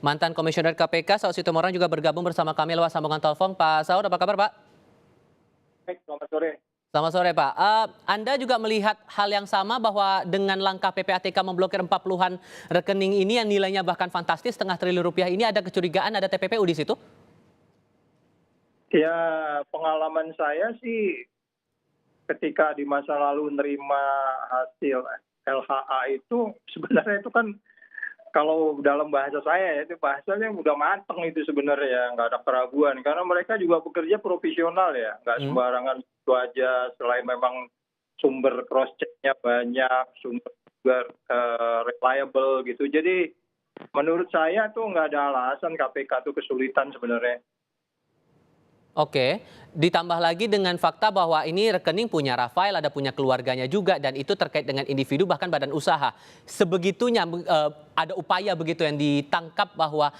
Mantan Komisioner KPK Saud Situmorang juga bergabung bersama kami lewat sambungan telepon. Pak Saud, apa kabar Pak? Baik, selamat sore. Selamat sore Pak. Anda juga melihat hal yang sama bahwa dengan langkah PPATK memblokir 40-an rekening ini yang nilainya bahkan fantastis, setengah triliun rupiah ini, ada kecurigaan ada TPPU di situ? Ya, pengalaman saya sih ketika di masa lalu nerima hasil LHA itu sebenarnya itu kan kalau dalam bahasa saya ya, itu bahasanya udah mateng itu sebenarnya, nggak ada keraguan. Karena mereka juga bekerja profesional ya, nggak sembarangan itu aja. Selain memang sumber cross check-nya banyak, sumber juga reliable gitu. Jadi menurut saya tuh nggak ada alasan KPK tuh kesulitan sebenarnya. Oke, ditambah lagi dengan fakta bahwa ini rekening punya Rafael, ada punya keluarganya juga, dan itu terkait dengan individu bahkan badan usaha. Sebegitunya ada upaya begitu yang ditangkap bahwa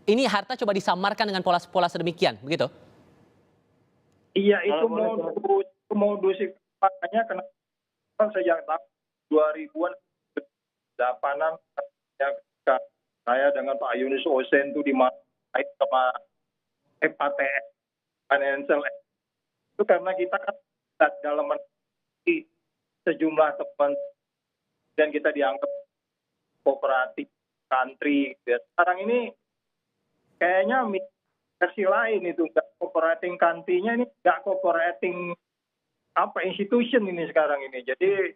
ini harta coba disamarkan dengan pola sedemikian, begitu? Iya, itu modus makanya kenapa sejak tahun 2000-an 8-an saya dengan Pak Yunus Osen itu dimarahin sama FATF financial itu karena kita kan dalam sejumlah teman dan kita dianggap kooperatif country. Sekarang ini kayaknya versi lain itu, nggak cooperating country-nya ini nggak cooperating institution ini sekarang ini. Jadi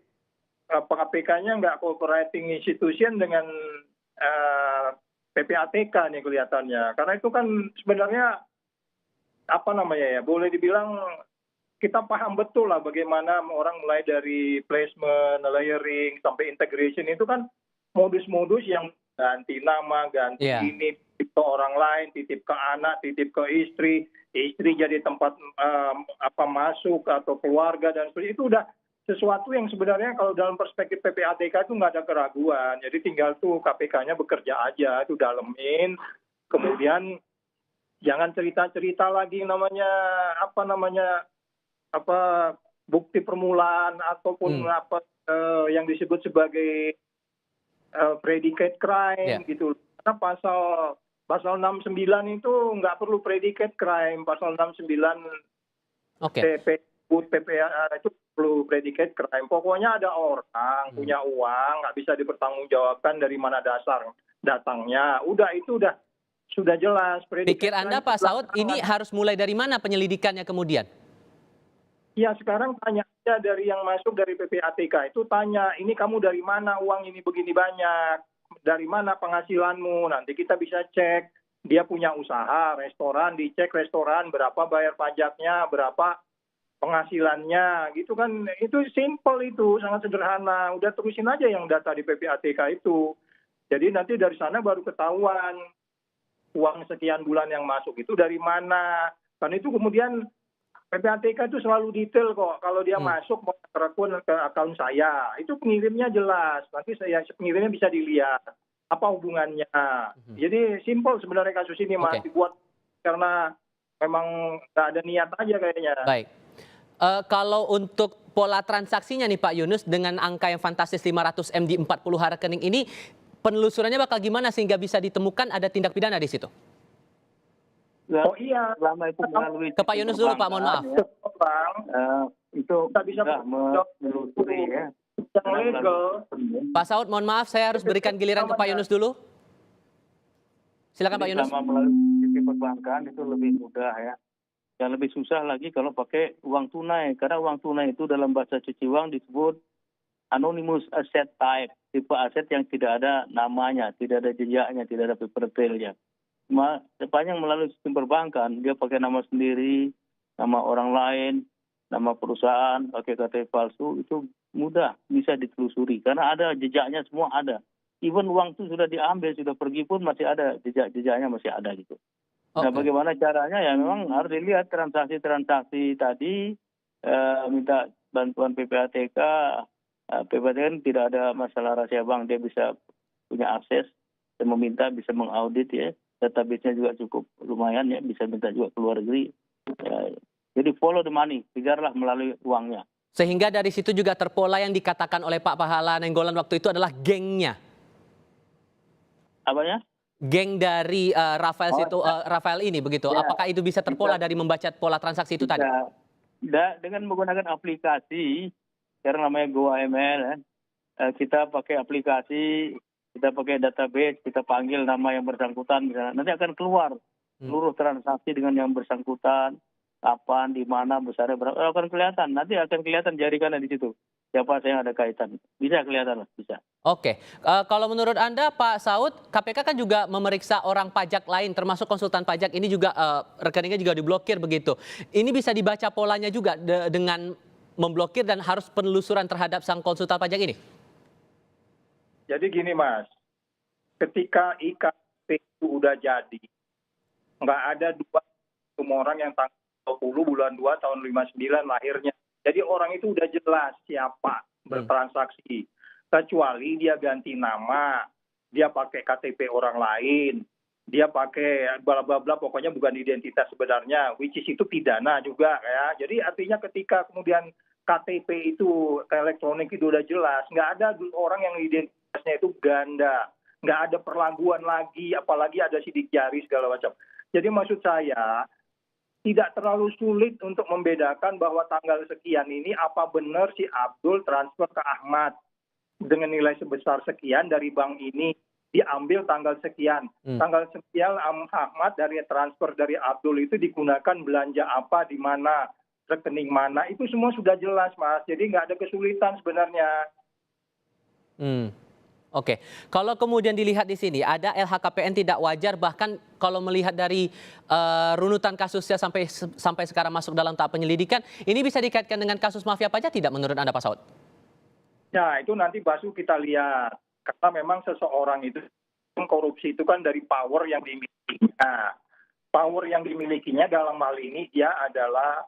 KPK-nya nggak cooperating institution dengan PPATK nih kelihatannya. Karena itu kan sebenarnya boleh dibilang kita paham betul lah bagaimana orang mulai dari placement, layering, sampai integration itu kan modus-modus yang ganti nama, ganti ini, titip ke orang lain, titip ke anak, titip ke istri jadi tempat masuk atau keluarga dan sebagainya. Itu udah sesuatu yang sebenarnya kalau dalam perspektif PPATK itu nggak ada keraguan. Jadi tinggal tuh KPK-nya bekerja aja, itu dalemin, kemudian jangan cerita-cerita lagi bukti permulaan ataupun yang disebut sebagai predicate crime gitu. Karena pasal 69 itu nggak perlu predicate crime, pasal 69 PPA itu perlu predicate crime. Pokoknya ada orang punya uang nggak bisa dipertanggungjawabkan dari mana datangnya. Udah sudah jelas. Pikir Anda Pak Saud ini harus mulai dari mana penyelidikannya kemudian? Ya sekarang tanya aja dari yang masuk dari PPATK itu tanya, ini kamu dari mana uang ini begini banyak? Dari mana penghasilanmu? Nanti kita bisa cek. Dia punya usaha, restoran, dicek restoran, berapa bayar pajaknya, berapa penghasilannya, gitu kan. Itu simple itu, sangat sederhana. Udah terusin aja yang data di PPATK itu. Jadi nanti dari sana baru ketahuan uang sekian bulan yang masuk itu dari mana. Kan itu kemudian PPATK itu selalu detail kok. Kalau dia masuk ke akun saya, itu pengirimnya jelas. Nanti pengirimnya bisa dilihat apa hubungannya. Jadi simpel sebenarnya kasus ini Mas, dibuat karena memang nggak ada niat aja kayaknya. Baik. Kalau untuk pola transaksinya nih Pak Yunus dengan angka yang fantastis 500 M di 40 rekening ini, penelusurannya bakal gimana sehingga bisa ditemukan ada tindak pidana di situ? Oh iya, selama itu melalui ke Pak Yunus dulu Pak, mohon maaf. Itu kita bisa menelusuri ya. Yang legal. Pak Saud, mohon maaf, saya harus berikan giliran ke Pak Yunus dulu. Silakan Pak Yunus. Selama melalui sistem perbankan itu lebih mudah ya. Yang lebih susah lagi kalau pakai uang tunai, karena uang tunai itu dalam bahasa cuci uang disebut anonymous asset type, tipe aset yang tidak ada namanya, tidak ada jejaknya, tidak ada paper trail-nya. Sepanjang melalui sistem perbankan, dia pakai nama sendiri, nama orang lain, nama perusahaan, pakai KTP palsu, itu mudah bisa ditelusuri. Karena ada jejaknya, semua ada. Even uang itu sudah diambil, sudah pergi pun masih ada, jejaknya masih ada gitu. Nah bagaimana caranya ya memang harus dilihat transaksi-transaksi tadi, minta bantuan PPATK. PPATK kan tidak ada masalah rahasia bank, dia bisa punya akses dan meminta bisa mengaudit ya, database-nya juga cukup lumayan ya, bisa minta juga ke luar negeri. Jadi follow the money, kejarlah melalui uangnya. Sehingga dari situ juga terpola yang dikatakan oleh Pak Pahala Nainggolan waktu itu adalah gengnya. Apanya? geng dari Rafael ini begitu. Ya, Apakah itu bisa terpola bisa. dari membaca pola transaksi itu tadi? Dengan menggunakan aplikasi, sekarang namanya GoAML, ya. Kita pakai aplikasi, kita pakai database, kita panggil nama yang bersangkutan, misalnya. Nanti akan keluar seluruh transaksi dengan yang bersangkutan, kapan, di mana, besarnya berapa, akan kelihatan. Nanti akan kelihatan jaringannya di situ. Siapa yang ada kaitan. Bisa kelihatan lah, bisa. Oke, kalau menurut Anda Pak Saud, KPK kan juga memeriksa orang pajak lain, termasuk konsultan pajak ini juga rekeningnya juga diblokir begitu. Ini bisa dibaca polanya juga dengan memblokir dan harus penelusuran terhadap sang konsultan pajak ini? Jadi gini Mas, ketika IKP itu udah jadi, nggak ada semua orang yang tanggal 20 bulan 2 tahun 59 lahirnya. Jadi orang itu udah jelas siapa bertransaksi. Kecuali dia ganti nama, dia pakai KTP orang lain, dia pakai bla bla bla, pokoknya bukan identitas sebenarnya, which is itu pidana juga ya. Jadi artinya ketika kemudian KTP itu elektronik itu udah jelas, nggak ada orang yang identitasnya itu ganda, nggak ada perlaguan lagi, apalagi ada sidik jari segala macam. Jadi maksud saya tidak terlalu sulit untuk membedakan bahwa tanggal sekian ini apa benar si Abdul transfer ke Ahmad dengan nilai sebesar sekian dari bank ini, diambil tanggal sekian. Tanggal sekian Ahmad dari transfer dari Abdul itu digunakan belanja apa, di mana, rekening mana, itu semua sudah jelas Mas. Jadi nggak ada kesulitan sebenarnya. Oke, kalau kemudian dilihat di sini ada LHKPN tidak wajar, bahkan kalau melihat dari runutan kasusnya sampai sekarang masuk dalam tahap penyelidikan, ini bisa dikaitkan dengan kasus mafia pajak tidak menurut Anda Pak Saud? Ya itu nanti Basu kita lihat, karena memang seseorang itu korupsi itu kan dari power yang dimilikinya. Power yang dimilikinya dalam hal ini dia adalah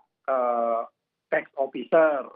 tax officer,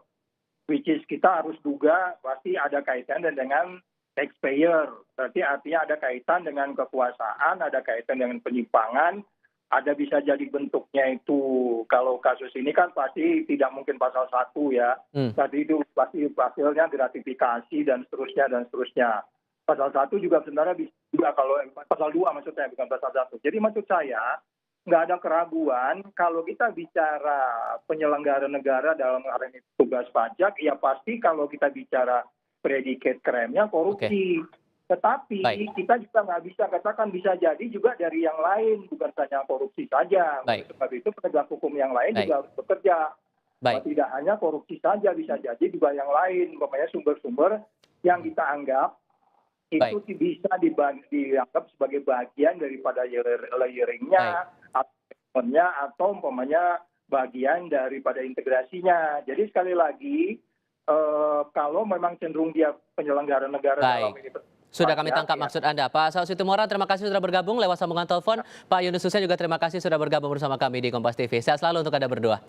which is kita harus duga pasti ada kaitan dengan taxpayer. Berarti artinya ada kaitan dengan kekuasaan, ada kaitan dengan penyimpangan, ada bisa jadi bentuknya itu. Kalau kasus ini kan pasti tidak mungkin pasal 1 ya. Tadi itu pasti hasilnya gratifikasi dan seterusnya dan seterusnya. Pasal 1 juga sebenarnya bisa juga kalau pasal 2 maksud saya, bukan pasal 1. Jadi maksud saya nggak ada keraguan kalau kita bicara penyelenggara negara dalam hal ini tugas pajak, ya pasti kalau kita bicara predikat kremnya korupsi. Tetapi kita juga nggak bisa katakan bisa jadi juga dari yang lain, bukan saja korupsi saja. Sebab itu penegak hukum yang lain juga harus bekerja. Tidak hanya korupsi saja, bisa jadi juga yang lain. Umpamanya sumber-sumber yang kita anggap itu bisa dianggap sebagai bagian daripada layering-nya, atau umpamanya bagian daripada integrasinya. Jadi sekali lagi, kalau memang cenderung dia penyelenggara negara dalam ini. Sudah kami tangkap maksud Anda. Pak Saud Situmorang, terima kasih sudah bergabung lewat sambungan telepon. Pak Yunus Husain juga terima kasih sudah bergabung bersama kami di Kompas TV. Sehat selalu untuk Anda berdua.